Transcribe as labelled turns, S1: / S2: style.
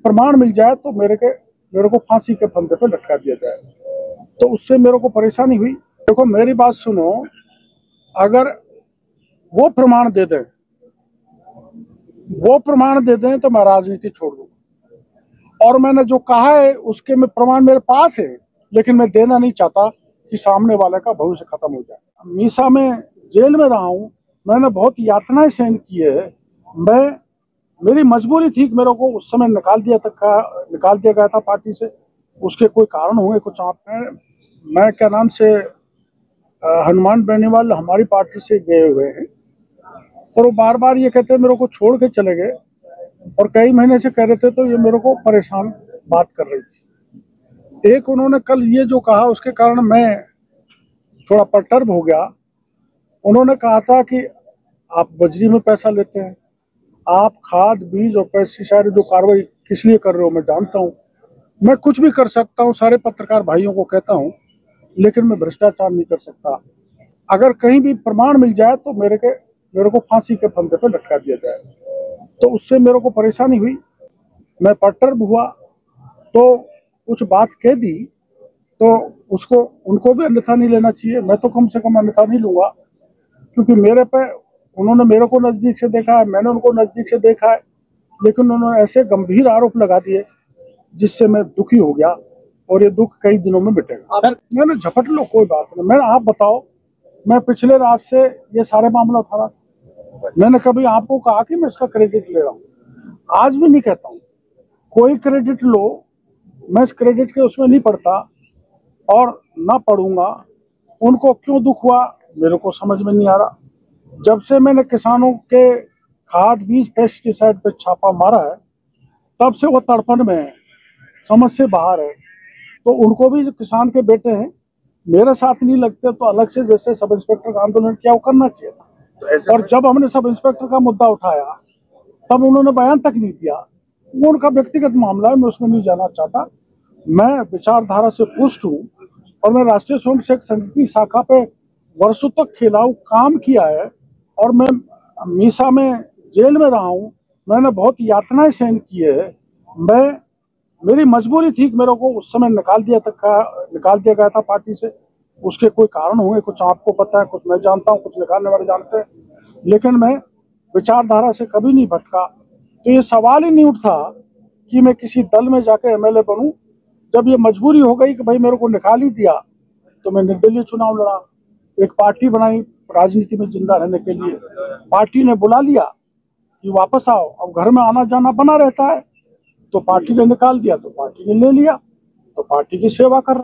S1: प्रमाण मिल जाए तो मेरे को फांसी के फंदे पे लटका दिया जाए, तो उससे मेरे को परेशानी हुई। देखो मेरी बात सुनो, अगर वो प्रमाण दे दें तो मैं राजनीति छोड़ दूंगा। और मैंने जो कहा है उसके में प्रमाण मेरे पास है, लेकिन मैं देना नहीं चाहता कि सामने वाले का भविष्य खत्म हो जाए। मीसा में जेल में रहा हूँ, मैंने बहुत यातनाएं सहन की है। मेरी मजबूरी थी कि मेरे को उस समय निकाल दिया गया था पार्टी से। उसके कोई कारण होंगे कुछ। आप मैं क्या नाम से हनुमान बेनीवाल हमारी पार्टी से गए हुए हैं, और वो बार बार ये कहते मेरे को छोड़ के चले गए, और कई महीने से कह रहे थे, तो ये मेरे को परेशान बात कर रही थी। एक उन्होंने कल ये जो कहा उसके कारण मैं थोड़ा परटर्ब हो गया। उन्होंने कहा था कि आप बजरी में पैसा लेते हैं, आप खाद बीज और पेस्टिसाइड जो कार्रवाई किस लिए कर रहे हो मैं जानता हूँ। मैं कुछ भी कर सकता हूँ, सारे पत्रकार भाइयों को कहता हूँ, लेकिन मैं भ्रष्टाचार नहीं कर सकता। अगर कहीं भी प्रमाण मिल जाए तो मेरे को फांसी के फंदे पे लटका दिया जाए, तो उससे मेरे को परेशानी हुई। मैं परटर्ब हुआ तो कुछ बात कह दी, तो उसको उनको भी अन्यथा नहीं लेना चाहिए। मैं तो कम से कम अन्यथा नहीं लूंगा, क्योंकि उन्होंने मेरे को नजदीक से देखा है, मैंने उनको नजदीक से देखा है, लेकिन उन्होंने ऐसे गंभीर आरोप लगा दिए जिससे मैं दुखी हो गया, और ये दुख कई दिनों में मिटेगा। मैंने झपट लो, कोई बात नहीं। मैंने आप बताओ, मैं पिछले रात से ये सारे मामला उठा रहा। मैंने कभी आपको कहा कि मैं इसका क्रेडिट ले रहा हूँ? आज भी नहीं कहता हूँ। कोई क्रेडिट लो, मैं इस क्रेडिट के उसमें नहीं पड़ता और ना पढ़ूंगा। उनको क्यों दुख हुआ मेरे को समझ में नहीं आ रहा। जब से मैंने किसानों के खाद बीज पेस्टिसाइड पे छापा मारा है, तब से वो तड़पन में है, समझ से बाहर है। तो उनको भी जो किसान के बेटे हैं, मेरे साथ नहीं लगते तो अलग से जैसे सब इंस्पेक्टर का आंदोलन किया वो करना चाहिए था। और जब हमने सब इंस्पेक्टर का मुद्दा उठाया तब उन्होंने बयान तक नहीं दिया। वो उनका व्यक्तिगत मामला है, मैं उसमें नहीं जाना चाहता। मैं विचारधारा से पुष्ट हूँ, और मैं राष्ट्रीय स्वयंसेवक संघ की शाखा पे वर्षों तक खिलाऊ काम किया है, और मैं मीसा में जेल में रहा हूँ। मैंने बहुत यातनाएं सहन की है। मेरी मजबूरी थी कि मेरे को उस समय निकाल दिया गया था पार्टी से। उसके कोई कारण होंगे, कुछ आपको पता है, कुछ मैं जानता हूँ, कुछ निकालने वाले जानते हैं, लेकिन मैं विचारधारा से कभी नहीं भटका। तो ये सवाल ही नहीं उठता कि मैं किसी दल में जाकर एमएलए बनूं। जब ये मजबूरी हो गई कि भाई मेरे को निकाल ही दिया, तो मैं निर्दलीय चुनाव लड़ा, एक पार्टी बनाई राजनीति में जिंदा रहने के लिए। पार्टी ने बुला लिया कि वापस आओ। अब घर में आना जाना बना रहता है, तो पार्टी ने निकाल दिया तो पार्टी ने ले लिया, तो पार्टी की सेवा कर